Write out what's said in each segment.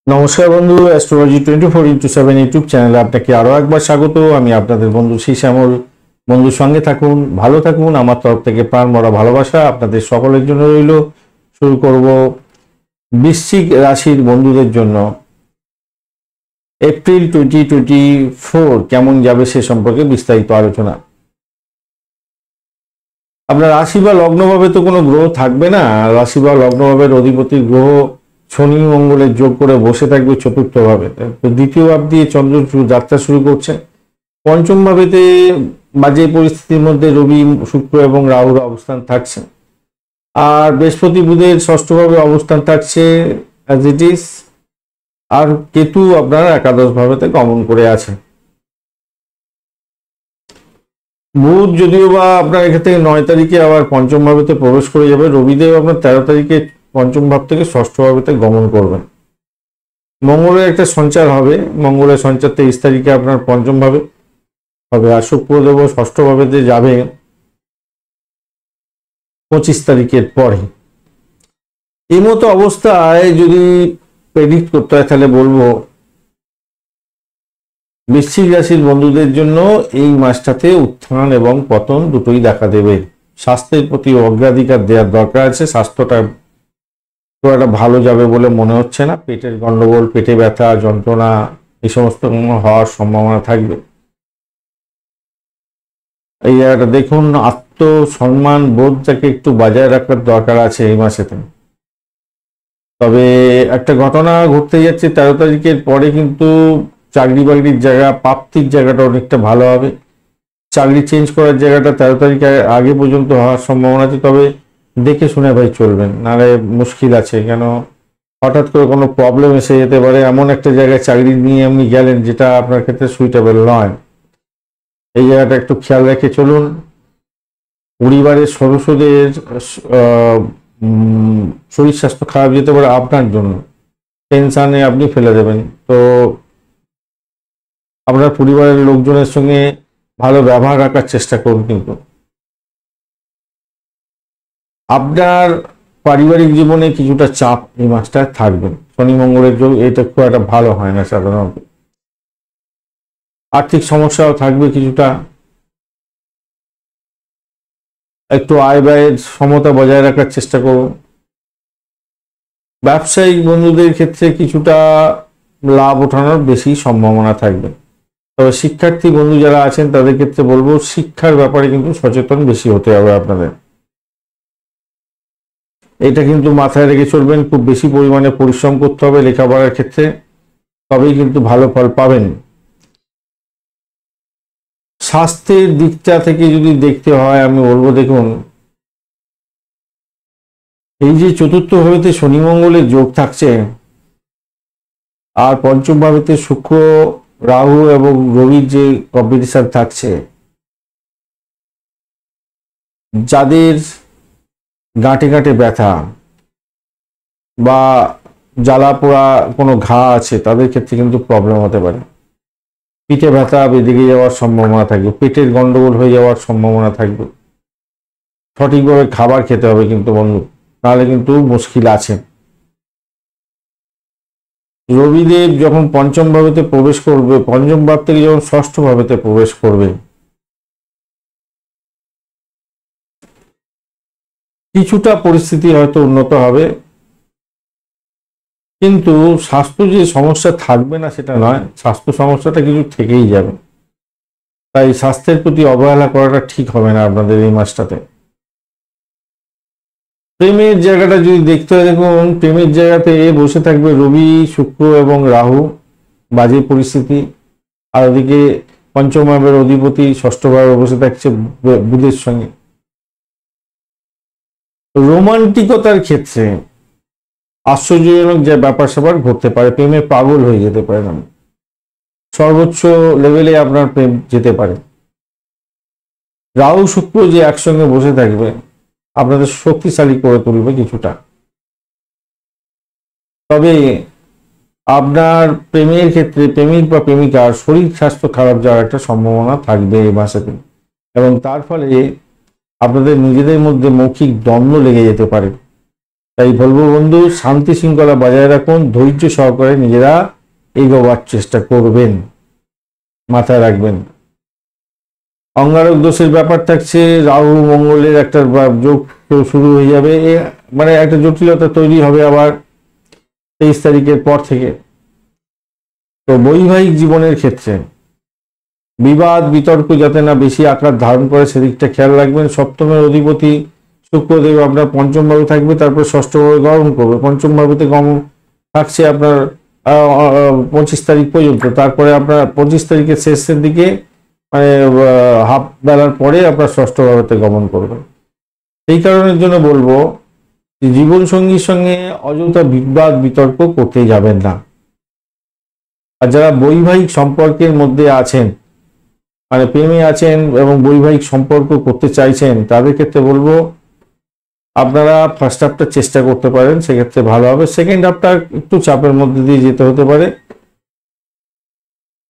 নমস্কার বন্ধু, astrology 24x7 YouTube চ্যানেলে আপনাকে আরো একবার স্বাগত। আমি আপনাদের বন্ধু শ্যামল। বন্ধুর সঙ্গে থাকুন, ভালো থাকুন। আমার তরফ থেকে প্রাণ ভরা ভালোবাসা আপনাদের সকলের জন্য রইল। শুরু করব বৃশ্চিক রাশির বন্ধুদের জন্য এপ্রিল 2024 কেমন যাবে সে সম্পর্কে বিস্তারিত আলোচনা। আপনার রাশি বা লগ্নভাবে তো কোনো গ্রহ থাকবে না। রাশি বা লগ্নভাবের অধিপতি গ্রহ শনি মঙ্গলের যোগ করে বসে থাকবে চতুর্থ ভাবে। দ্বিতীয় ভাব দিয়ে চন্দ্র যাত্রা শুরু করছে। পঞ্চম ভাবেতে বাজে পরিস্থিতির মধ্যে রবি, শুক্র এবং রাহুর অবস্থান থাকছে। আর বৃহস্পতি বুধের ষষ্ঠ ভাবে অবস্থান থাকছে অ্যাজ ইট ইজ। আর কেতু আপনার একাদশ ভাবেতে গমন করে আছে। বুধ যদিও বা আপনার এখান থেকে 9 তারিখে আবার পঞ্চম ভাবেতে প্রবেশ করে যাবে। রবিদেব আপনার 13 তারিখে পঞ্চম ভাব থেকে ষষ্ঠ ভাবেতে গমন করবেন। মঙ্গলের একটা সঞ্চার হবে, মঙ্গলের সঞ্চার 23 তারিখে আপনার পঞ্চম ভাবে হবে। আর শুক্রদেব ষষ্ঠ ভাবেতে যাবে 25 তারিখের পরে। এই মতো অবস্থায় যদি প্রেডিক্ট করতে হয় তাহলে বলবো বৃশ্চিক রাশির বন্ধুদের জন্য এই মাসটাতে উত্থান এবং পতন দুটোই দেখা দেবে। স্বাস্থ্যের প্রতি অগ্রাধিকার দেওয়ার দরকার আছে। স্বাস্থ্যটা খুব একটা ভালো যাবে বলে মনে হচ্ছে না। পেটের গন্ডগোল, পেটে ব্যথা, যন্ত্রণা এই সমস্ত হওয়ার সম্ভাবনা থাকবে। এই জায়গাটা দেখুন, আত্মসম্মান বোধটাকে একটু বজায় রাখার দরকার আছে এই মাসেতে। তবে একটা ঘটনা ঘটতে যাচ্ছে 13 তারিখের পরে, কিন্তু চাকরি বাকরির জায়গা, প্রাপ্তির জায়গাটা অনেকটা ভালো হবে। চাকরি চেঞ্জ করার জায়গাটা 13 তারিখের আগে পর্যন্ত হওয়ার সম্ভাবনা আছে। তবে দেখে শুনে ভাই চলবেন, নাহলে মুশকিল আছে। কেন হঠাৎ করে কোনো প্রবলেম এসে যেতে পারে। এমন একটা জায়গায় চাকরি নিয়ে আপনি গেলেন যেটা আপনার ক্ষেত্রে সুইটেবল নয়। এই জায়গাটা একটু খেয়াল রেখে চলুন। পরিবারের সদস্যদের শরীর স্বাস্থ্য খারাপ যেতে পারে আপনার জন্য, টেনশনে আপনি ফেলে দেবেন। তো আপনার পরিবারের লোকজনের সঙ্গে ভালো ব্যবহার রাখার চেষ্টা করুন। কিন্তু আপনার পারিবারিক জীবনে কিছুটা চাপ এই মাসটায় থাকবে। শনি মঙ্গলের যোগ, এটা খুব একটা ভালো হয় না সাধারণত। আর্থিক সমস্যাও থাকবে কিছুটা। একটু আয় ব্যয়ের সমতা বজায় রাখার চেষ্টা করুন। ব্যবসায়িক বন্ধুদের ক্ষেত্রে কিছুটা লাভ ওঠানোর বেশি সম্ভাবনা থাকবে। তবে শিক্ষার্থী বন্ধু যারা আছেন তাদের ক্ষেত্রে বলবো শিক্ষার ব্যাপারে কিন্তু সচেতন বেশি হতে হবে আপনাদের। এটা কিন্তু মাথায় রেখে চলবেন। খুব বেশি পরিমাণে পরিশ্রম করতে হবে লেখাপড়ার ক্ষেত্রে, তবেই কিন্তু ভালো ফল পাবেন। স্বাস্থ্যের দিকটা থেকে যদি দেখতে হয় আমি বলবো, দেখুন এই যে চতুর্থ ভাবেতে শনি মঙ্গলের যোগ থাকছে, আর পঞ্চম ভাবেতে শুক্র, রাহু এবং রবির যে কম্বিনেশন থাকছে, যাদের গাঁটে গাঁটে ব্যথা বা জ্বালা পোড়া কোনো ঘা আছে তাদের ক্ষেত্রে কিন্তু প্রবলেম হতে পারে। পিঠে ব্যথা বেঁধে যাওয়ার সম্ভাবনা থাকবে, পেটের গন্ডগোল হয়ে যাওয়ার সম্ভাবনা থাকবে। সঠিকভাবে খাবার খেতে হবে কিন্তু বন্ধু, নাহলে কিন্তু মুশকিল আছে। রবিদেব যখন পঞ্চম ভাবেতে প্রবেশ করবে, পঞ্চম ভাব থেকে যখন ষষ্ঠ ভাবেতে প্রবেশ করবে, কিছুটা পরিস্থিতি হয়তো উন্নত হবে, কিন্তু স্বাস্থ্য যে সমস্যা থাকবে না সেটা নয়, স্বাস্থ্য সমস্যাটা কিছু থেকেই যাবে। তাই স্বাস্থ্যের প্রতি অবহেলা করাটা ঠিক হবে না আপনাদের এই মাসটাতে। প্রেমের জায়গাটা যদি দেখতে হয়, দেখুন প্রেমের জায়গাতে বসে থাকবে রবি, শুক্র এবং রাহু, বাজে পরিস্থিতি। আর ওদিকে পঞ্চম ভাবের অধিপতি ষষ্ঠ ভাবে বসে থাকছে বুধের সঙ্গে। রোমান্টিকতার ক্ষেত্রে আশ্চর্যজনক যে ব্যাপার স্যাপার ঘটতে পারে, প্রেমে পাগল হয়ে যেতে পারে, না সর্বোচ্চ লেভেলে আপনার প্রেম যেতে পারে। রাহু শুক্র যে একসঙ্গে বসে থাকবে আপনাদের শক্তিশালী করে তুলবে কিছুটা। তবে আপনার প্রেমের ক্ষেত্রে প্রেমিক বা প্রেমিকার শরীর স্বাস্থ্য খারাপ যাওয়ার একটা সম্ভাবনা থাকবে এই মাসেতে, এবং তার ফলে আপনাদের নিজেদের মধ্যে মৌখিক দ্বন্দ্ব লেগে যেতে পারে। তাই বলবো বন্ধু, শান্তি শৃঙ্খলা বজায় রাখুন, ধৈর্য সহকারে নিজেরা এগোবার চেষ্টা করবেন, মাথায় রাখবেন। অঙ্গারক দোষের ব্যাপার থাকছে, রাহু মঙ্গলের একটা যোগ শুরু হয়ে যাবে, মানে একটা জটিলতা তৈরি হবে আবার 23 তারিখের পর থেকে। তো বৈবাহিক জীবনের ক্ষেত্রে বিবাদ বিতর্ক যাতে না বেশি আকার ধারণ করে সেদিকটা খেয়াল রাখবেন। সপ্তমের অধিপতি শুক্রদেব আপনার পঞ্চম ভাবে থাকবে, তারপর ষষ্ঠ ভাবে গমন করবে। পঞ্চম ভাবেতে গমন থাকছে আপনার 25 তারিখ পর্যন্ত, তারপরে আপনার 25 তারিখের শেষের দিকে মানে হাফ বেলার পরে আপনার ষষ্ঠ ভাবেতে গমন করবে। এই কারণের জন্য বলবো যে জীবন সঙ্গীর সঙ্গে অযথা বিবাদ বিতর্ক করতে যাবেন না। আর যারা বৈবাহিক সম্পর্কের মধ্যে আছেন, মানে প্রেমে আছেন এবং বৈবাহিক সম্পর্ক করতে চাইছেন, তাদের ক্ষেত্রে বলবো আপনারা ফার্স্ট হাফটা চেষ্টা করতে পারেন, সেক্ষেত্রে ভালো হবে। সেকেন্ড হাফটা একটু চাপের মধ্যে দিয়ে যেতে হতে পারে,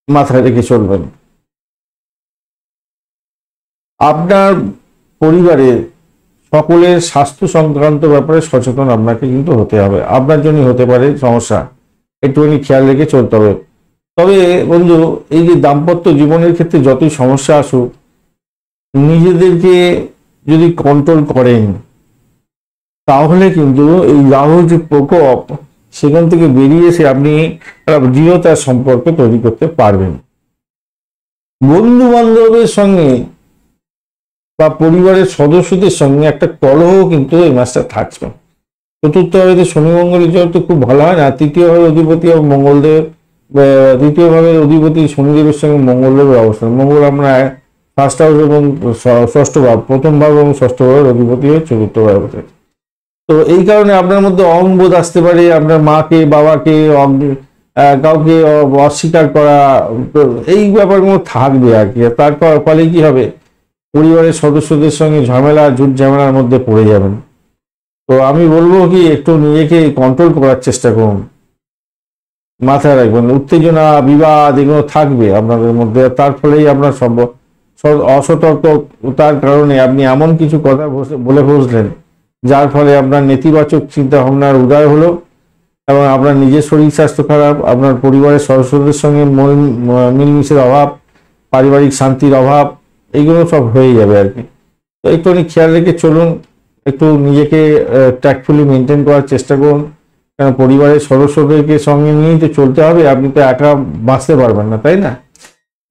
মাথায় রেখে চলবেন। আপনার পরিবারের সকলের স্বাস্থ্য সংক্রান্ত ব্যাপারে সচেতন আপনাকে কিন্তু হতে হবে। আপনার জন্য হতে পারে সমস্যা, একটুখানি খেয়াল রেখে চলতে হবে। তবে বন্ধু, এই যে দাম্পত্য জীবনের ক্ষেত্রে যতই সমস্যা আসুক, নিজেদেরকে যদি কন্ট্রোল করেন তাহলে কিন্তু এই রাহুর যে প্রকোপ সেখান থেকে বেরিয়ে এসে আপনি দৃঢ়তার সম্পর্ক তৈরি করতে পারবেন। বন্ধু বান্ধবের সঙ্গে বা পরিবারের সদস্যদের সঙ্গে একটা কলহ কিন্তু এই মাসটা থাকবে। চতুর্থ ভাবে শনি মঙ্গলের জন্য তো খুব ভালো হয় না। তৃতীয় ভাবে অধিপতি মঙ্গলদেব, দ্বিতীয় ভাবের অধিপতি শনিদেবের সঙ্গে মঙ্গলদেবের অবস্থান। মঙ্গল আমরা ফার্স্ট হাউস এবং ষষ্ঠ ভাব, প্রথম ভাব এবং ষষ্ঠ ভাবের অধিপতি হয়ে চতুর্থ ভাবে। তো এই কারণে আপনার মধ্যে অহংবোধ আসতে পারে, আপনার মাকে বাবাকে কাউকে অস্বীকার করা, এই ব্যাপারগুলো থাকবে আর কি। তার ফলে কি হবে, পরিবারের সদস্যদের সঙ্গে ঝামেলা ঝুট ঝামেলার মধ্যে পড়ে যাবেন। তো আমি বলবো কি, একটু নিজেকে কন্ট্রোল করার চেষ্টা করুন, মাথায় রাখবেন। উত্তেজনা বিবাদ এগুলো থাকবে আপনাদের মধ্যে, তার ফলেই আপনার অসতর্কতার কারণে আপনি এমন কিছু কথা বলে বসলেন যার ফলে আপনার নেতিবাচক চিন্তা ভাবনার উদয় হলো এবং আপনার নিজের শরীর স্বাস্থ্য খারাপ, আপনার পরিবারের সদস্যদের সঙ্গে মিলমিশের অভাব, পারিবারিক শান্তির অভাব, এইগুলো সব হয়ে যাবে আর কি। তো একটুখানি খেয়াল রেখে চলুন, একটু নিজেকে ট্যাক্টফুলি মেনটেন করার চেষ্টা করুন, কারণ পরিবারের সদস্যদেরকে সঙ্গে নিয়েই তো চলতে হবে। আপনি তো একা বাঁচতে পারবেন না, তাই না?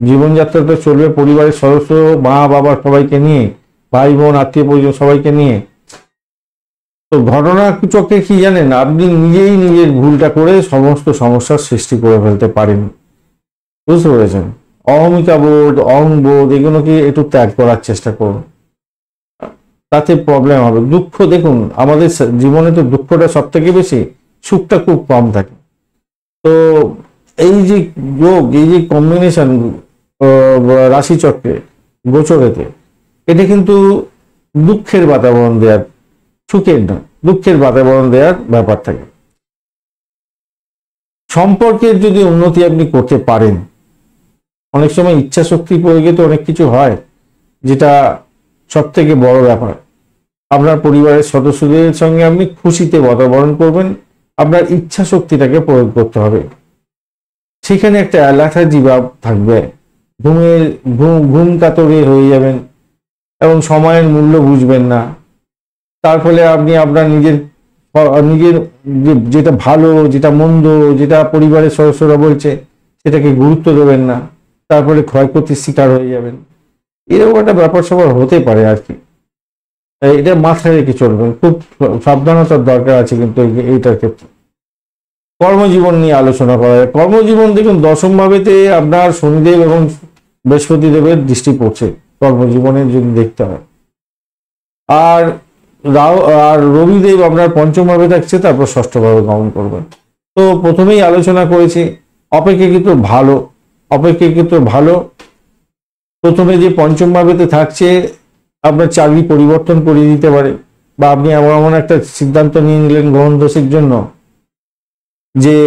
জীবনযাত্রা তো চলবে পরিবারের সদস্য, মা বাবা সবাইকে নিয়ে, ভাই বোন আত্মীয় পরিজন সবাইকে নিয়ে। তো ঘটনা চক্রে কি জানেন, আপনি নিজেই নিজের ভুলটা করে সমস্ত সমস্যার সৃষ্টি করে ফেলতে পারেন, বুঝতে পেরেছেন? অহমিকা বোধ, অহংবোধ এগুলোকে একটু ত্যাগ করার চেষ্টা করুন, তাতে প্রবলেম হবে। দুঃখ, দেখুন আমাদের জীবনে তো দুঃখটা সব থেকে বেশি, সুখটা খুব কম থাকে। তো এই যে যোগ, এই যে কম্বিনেশন রাশিচক্রে গোচরেতে, এটা কিন্তু দুঃখের বাতাবরণ দেওয়ার, সুখের না, দুঃখের বাতাবরণ দেওয়ার ব্যাপার থাকে। সম্পর্কের যদি উন্নতি আপনি করতে পারেন, অনেক সময় ইচ্ছা শক্তি প্রয়োগে তো অনেক কিছু হয়, যেটা সব থেকে বড় ব্যাপার। আপনার পরিবারের সদস্যদের সঙ্গে আপনি খুশিতে বাতাবরণ করবেন, আপনার ইচ্ছা শক্তিটাকে প্রয়োগ করতে হবে। সেখানে একটা লেথার্জি ভাব থাকবে, ঘুম কাতরে হয়ে যাবেন এবং সময়ের মূল্য বুঝবেন না। তার ফলে আপনি আপনার নিজের যেটা ভালো, যেটা মন্দ, যেটা পরিবারের সদস্যরা বলছে সেটাকে গুরুত্ব দেবেন না, তারপরে ক্ষয়ক্ষতির শিকার হয়ে যাবেন। এরকম একটা ব্যাপার স্যাপার হতে পারে আর কি। এটা মাথায় রেখে চলবেন, খুব সাবধানতার দরকার আছে কিন্তু এইটার ক্ষেত্রে। কর্মজীবন নিয়ে আলোচনা করা হয়। কর্মজীবন দেখুন, দশম ভাবেতে আপনার শনিদেব এবং বৃহস্পতি দেবের দৃষ্টি পড়ছে কর্মজীবনে যদি দেখতে হয়। আর রবিদেব আপনার পঞ্চম ভাবে থাকছে, তারপর ষষ্ঠ ভাবে গমন করবেন। তো প্রথমেই আলোচনা করেছি, অপেক্ষাকৃত ভালো। প্রথমে যে পঞ্চম ভাবেতে থাকছে আপনার চাকরি পরিবর্তন করে দিতে পারে, বা আপনি এমন একটা সিদ্ধান্ত নিয়ে নিলেন গ্রহণ দোষের জন্য যে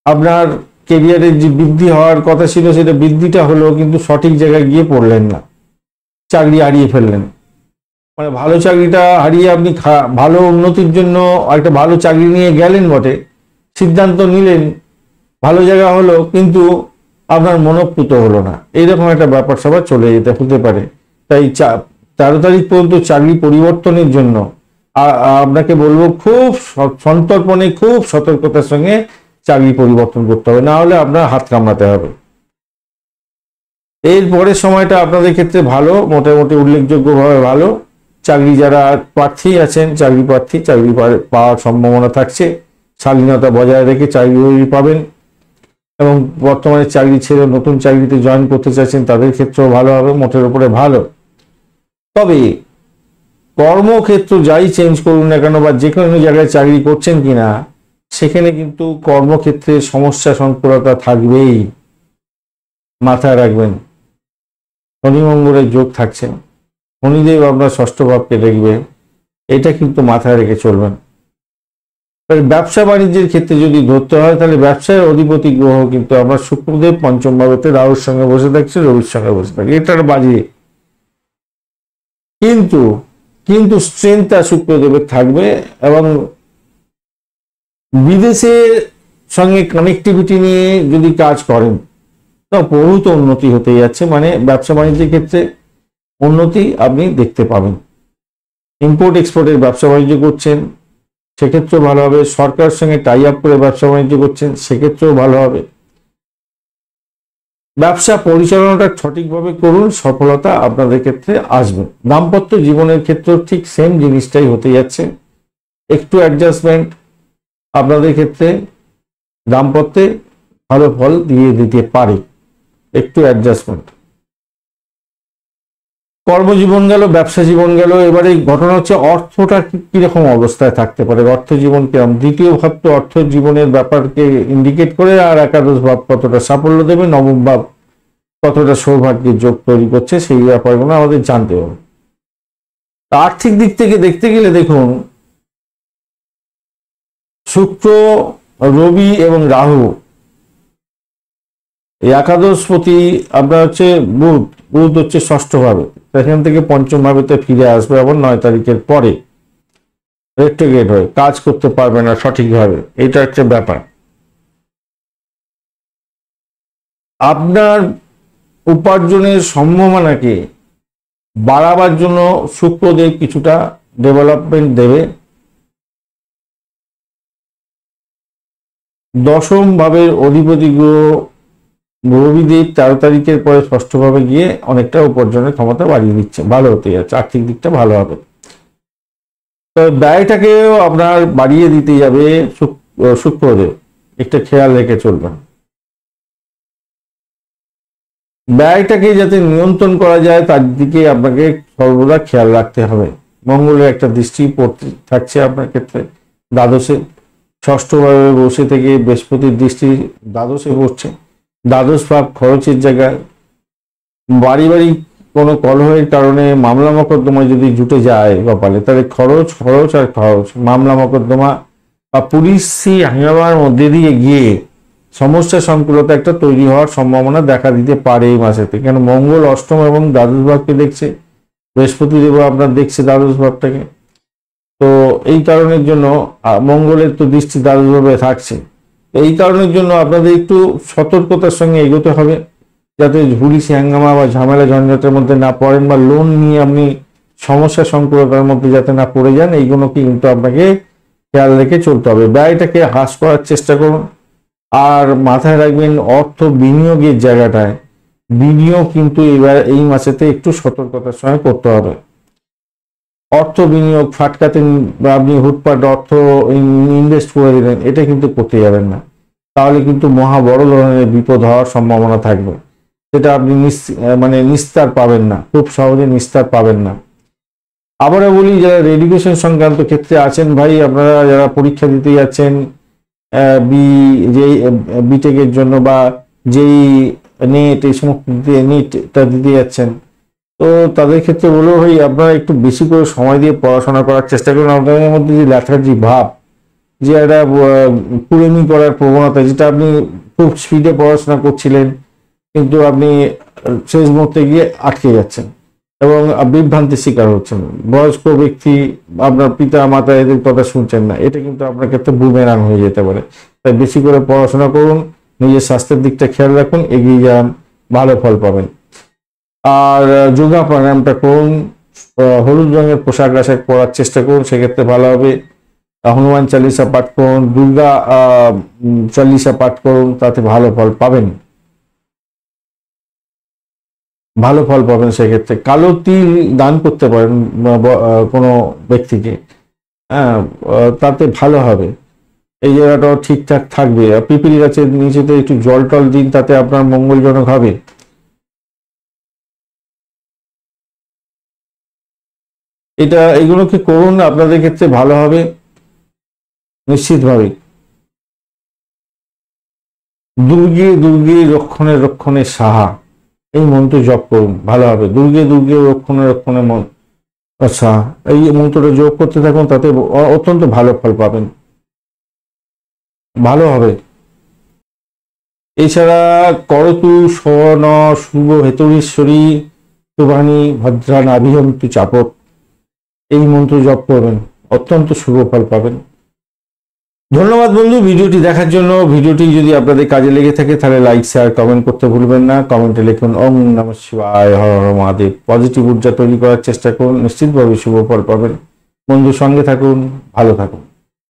আপনার কেরিয়ারের যে বৃদ্ধি হওয়ার কথা ছিল সেটা বৃদ্ধিটা হলো, কিন্তু সঠিক জায়গায় গিয়ে পড়লেন না, চাকরি হারিয়ে ফেললেন। মানে ভালো চাকরিটা হারিয়ে আপনি ভালো উন্নতির জন্য একটা ভালো চাকরি নিয়ে গেলেন বটে, সিদ্ধান্ত নিলেন, ভালো জায়গা হলো, কিন্তু আপনার মনোপুত হলো না, এইরকম একটা ব্যাপার স্যাপার চলে যেতে হতে পারে। তাই 13 তারিখ পর্যন্ত চাকরি পরিবর্তনের জন্য আপনাকে বলবো খুব সন্তর্পণে, খুব সতর্কতার সঙ্গে চাকরি পরিবর্তন করতে হবে, না হলে আপনার হাত কামড়াতে হবে। এর পরের সময়টা আপনাদের ক্ষেত্রে ভালো, মোটামুটি উল্লেখযোগ্যভাবে ভালো। চাকরি যারা প্রার্থী আছেন, চাকরি পাওয়ার সম্ভাবনা থাকছে, শালীনতা বজায় রেখে চাকরি পাবেন। এবং বর্তমানে চাকরি ছেড়ে নতুন চাকরিতে জয়েন করতে চাইছেন তাদের ক্ষেত্রেও ভালো হবে, মোটের উপরে ভালো। তবে কর্মক্ষেত্র যাই চেঞ্জ করুন না কেন, বা যে কোনো জায়গায় চাকরি করছেন কিনা, সেখানে কিন্তু কর্মক্ষেত্রে সমস্যা সংকুলতা থাকবেই, মাথায় রাখবেন। শনি মঙ্গলের যোগ থাকছে, শনিদেব আপনার ষষ্ঠ ভাবকে দেখবে, এটা কিন্তু মাথায় রেখে চলবেন। ব্যবসা বাণিজ্যের ক্ষেত্রে যদি ধরতে হয়, তাহলে ব্যবসায় অধিপতি গ্রহ কিন্তু আমার শুক্রদেব পঞ্চম ভাবেতে রাহুর সঙ্গে বসে থাকছে, রবির সঙ্গে বসে থাকে, এটার বাজিয়ে কিন্তু স্ট্রেংথটা শুক্রদেবের থাকবে। এবং বিদেশের সঙ্গে কানেক্টিভিটি নিয়ে যদি কাজ করেন, তা বহুত উন্নতি হতে যাচ্ছে, মানে ব্যবসা বাণিজ্যের ক্ষেত্রে উন্নতি আপনি দেখতে পাবেন। ইম্পোর্ট এক্সপোর্টের ব্যবসা বাণিজ্য করছেন, সেক্ষেত্রেও ভালো হবে। সরকারের সঙ্গে টাই আপ করে ব্যবসা বাণিজ্য করছেন, সেক্ষেত্রেও ভালো হবে। ব্যবসা পরিচালনাটা সঠিকভাবে করুন, সফলতা আপনাদের ক্ষেত্রে আসবে। দাম্পত্য জীবনের ক্ষেত্রেও ঠিক সেম জিনিসটাই হতে যাচ্ছে, একটু অ্যাডজাস্টমেন্ট আপনাদের ক্ষেত্রে দাম্পত্যে ভালো ফল দিয়ে দিতে পারে, একটু অ্যাডজাস্টমেন্ট। কর্মজীবন গেল, ব্যবসা জীবন গেল, এবারে ঘটনা হচ্ছে অর্থটা কিরকম অবস্থায় থাকতে পারে, অর্থ জীবন কিরকম। দ্বিতীয় ভাব তো অর্থ জীবনের ব্যাপারকে ইন্ডিকেট করে, আর একাদশ ভাব কতটা সাফল্য দেবে, নবম ভাব কতটা সৌভাগ্যের যোগ তৈরি করছে, সেই ব্যাপারগুলো আমাদের জানতে হবে। আর্থিক দিক থেকে দেখতে গেলে দেখুন, শুক্র, রবি এবং রাহু, এই একাদশপতি আপনার হচ্ছে বুধ হচ্ছে ষষ্ঠ ভাবে, সেখান থেকে পঞ্চম ভাবেতে ফিরে আসবে আবার 9 তারিখের পরে, রেট্রোগ্রেড হয়ে কাজ করতে পারবে না সঠিকভাবে, এটা হচ্ছে ব্যাপার। আপনার উপার্জনের সম্ভাবনাকে বাড়াবার জন্য শুক্রদেব কিছুটা ডেভেলপমেন্ট দেবে। দশম ভাবের অধিপতি গ্রহ রবিদেব 13 তারিখের পরে ষষ্ঠভাবে গিয়ে অনেকটা উপার্জনের ক্ষমতা বাড়িয়ে দিচ্ছে, ভালো হতে যাচ্ছে, আর্থিক দিকটা ভালো হবে। তবে ব্যয়টাকেও আপনার বাড়িয়ে দিতে যাবে শুক্রদেব, একটা খেয়াল রেখে চলবেন। ব্যয়টাকে যাতে নিয়ন্ত্রণ করা যায় তার দিকে আপনাকে সর্বদা খেয়াল রাখতে হবে। মঙ্গলের একটা দৃষ্টি পড়তে থাকছে আপনার ক্ষেত্রে দ্বাদশে, ষষ্ঠভাবে বসে থেকে বৃহস্পতির দৃষ্টি দ্বাদশে পড়ছে। দ্বাদশ ভাব খরচের জায়গায়, বাড়ি কোনো কলহের কারণে মামলা মকদ্দমা যদি জুটে যায় কপালে, তাহলে খরচ, মামলা মকদ্দমা বা পুলিশি হাঙ্গামার মধ্যে দিয়ে গিয়ে সমস্যা সংকুলতা একটা তৈরি হওয়ার সম্ভাবনা দেখা দিতে পারে এই মাসেতে। কেন মঙ্গল অষ্টম এবং দ্বাদশ ভাবকে দেখছে, বৃহস্পতি দেব আপনার দেখছে দ্বাদশ ভাবটাকে, তো এই কারণের জন্য মঙ্গলের তো দৃষ্টি দ্বাদশ ভাবে থাকছে, এই কারণের জন্য আপনাদের একটু সতর্কতার সঙ্গে এগোতে হবে, যাতে পুলিশি হাঙ্গামা বা ঝামেলা ঝঞ্ঝাটের মধ্যে না পড়েন, বা লোন নিয়ে আপনি সমস্যা সংকুলতার মধ্যে যাতে না পড়ে যান, এইগুলোকে কিন্তু আপনাকে খেয়াল রেখে চলতে হবে। ব্যয়টাকে হ্রাস করার চেষ্টা করুন। আর মাথায় রাখবেন, অর্থ বিনিয়োগের জায়গাটায় বিনিয়োগ কিন্তু এবার এই মাসেতে একটু সতর্কতার সঙ্গে করতে হবে। অর্থ বিনিয়োগ ফাটকাতে বা আপনি হুটপাট অর্থ ইনভেস্ট করে দিলেন, এটা কিন্তু করতে যাবেন না, তাহলে কিন্তু মহা বড় ধরনের বিপদ হওয়ার সম্ভাবনা থাকবে, সেটা আপনি নিস্তার পাবেন না, খুব সহজে নিস্তার পাবেন না। আবারও বলি, যারা এডুকেশন সংক্রান্ত ক্ষেত্রে আছেন ভাই, আপনারা যারা পরীক্ষা দিতে যাচ্ছেন বিটেকের জন্য বা যেই নেট, এই সমস্ত নেটটা দিতে যাচ্ছেন, তো তাদের ক্ষেত্রে বলবো ভাই, আপনারা একটু বেশি করে সময় দিয়ে পড়াশোনা করার চেষ্টা করুন। আপনাদের মধ্যে যে লেথার্জি ভাব, যে একটা কুড়েমি করার প্রবণতা, যেটা আপনি খুব স্পিডে পড়াশোনা করছিলেন কিন্তু আপনি শেষ মুহূর্তে গিয়ে আটকে যাচ্ছেন, এবং বিভ্রান্তির শিকার হচ্ছেন। বয়স্ক ব্যক্তি, আপনার পিতা মাতা এদের কথা শুনছেন না, এটা কিন্তু আপনার ক্ষেত্রে বুমেরাং হয়ে যেতে পারে। তাই বেশি করে পড়াশোনা করুন, নিজের স্বাস্থ্যের দিকটা খেয়াল রাখুন, এগিয়ে যান, ভালো ফল পাবেন। আর যোগা প্রাণায়ামটা করুন, হলুদ রঙের পোশাক আশাক পরার চেষ্টা করুন, সেক্ষেত্রে ভালো হবে। হনুমান চালিসা পাঠ করুন, দুর্গা চালিসা পাঠ করুন, তাতে ভালো ফল পাবেন, ভালো ফল পাবেন। সেক্ষেত্রে কালো তিল দান করতে পারেন কোনো ব্যক্তিকে, হ্যাঁ, তাতে ভালো হবে, এই জায়গাটাও ঠিকঠাক থাকবে। পিপিলি গাছের নিচেতে একটু জল টল দিন, তাতে আপনার মঙ্গলজনক হবে। এগুলোকে করুন, আপনাদের ক্ষেত্রে ভালো হবে নিশ্চিতভাবে। দুর্গে দুর্গে রক্ষণে রক্ষণে সাহা, এই মন্ত্র জপ করুন, ভালো হবে। দুর্গে দুর্গে রক্ষণে রক্ষণে মন, আচ্ছা, এই মন্ত্রটা জপ করতে থাকুন, তাতে অত্যন্ত ভালো ফল পাবেন, ভালো হবে। এছাড়া করতু স্বর্ণ শুভ হেতুরীশ্বরী শুভানি ভদ্রা নাভিহন্তু চাপক, এই মন্ত্র জপ করবেন, অত্যন্ত শুভ ফল পাবেন। ধন্যবাদ বন্ধু ভিডিওটি দেখার জন্য। ভিডিওটি যদি আপনাদের কাজে লেগে থাকে তাহলে লাইক শেয়ার কমেন্ট করতে ভুলবেন না। কমেন্টে লিখুন ওম নমঃ শিবায়, হর হর মহাদেব। পজিটিভ ঊর্জা তৈরি করার চেষ্টা করুন, নিশ্চিতভাবে শুভ ফল পাবেন। বন্ধু সঙ্গে থাকুন, ভালো থাকুন।